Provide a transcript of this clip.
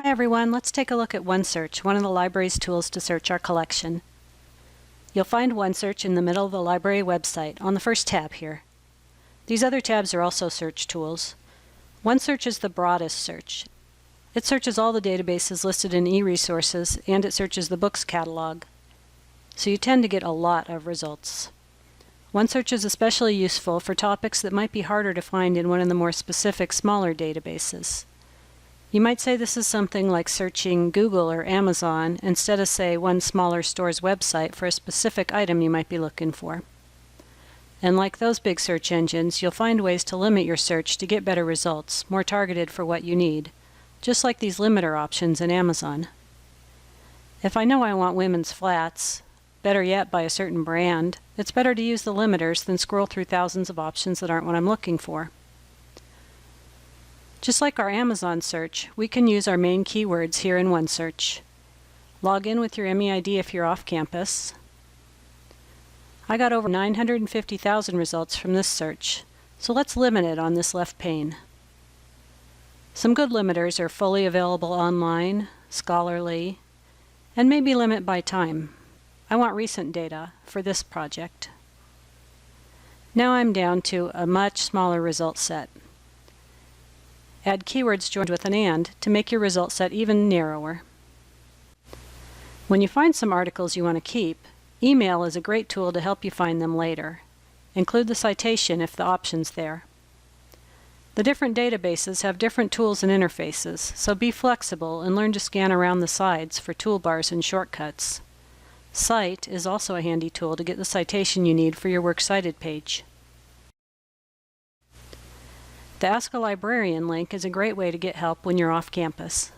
Hi everyone, let's take a look at Onesearch, one of the library's tools to search our collection. You'll find Onesearch in the middle of the library website on the first tab here. These other tabs are also search tools. Onesearch is the broadest search. It searches all the databases listed in eResources, and it searches the books catalog. So you tend to get a lot of results. Onesearch is especially useful for topics that might be harder to find in one of the more specific, smaller databases. You might say this is something like searching Google or Amazon instead of, say, one smaller store's website for a specific item you might be looking for. And like those big search engines, you'll find ways to limit your search to get better results, more targeted for what you need, just like these limiter options in Amazon. If I know I want women's flats, better yet by a certain brand, it's better to use the limiters than scroll through thousands of options that aren't what I'm looking for. Just like our Amazon search, we can use our main keywords here in Onesearch. Log in with your MEID if you're off campus. I got over 950,000 results from this search, so let's limit it on this left pane. Some good limiters are fully available online, scholarly, and maybe limit by time. I want recent data for this project. Now I'm down to a much smaller result set. Add keywords joined with an AND to make your result set even narrower. When you find some articles you want to keep, email is a great tool to help you find them later. Include the citation if the option's there. The different databases have different tools and interfaces, so be flexible and learn to scan around the sides for toolbars and shortcuts. Cite is also a handy tool to get the citation you need for your Works Cited page. The Ask a Librarian link is a great way to get help when you're off campus.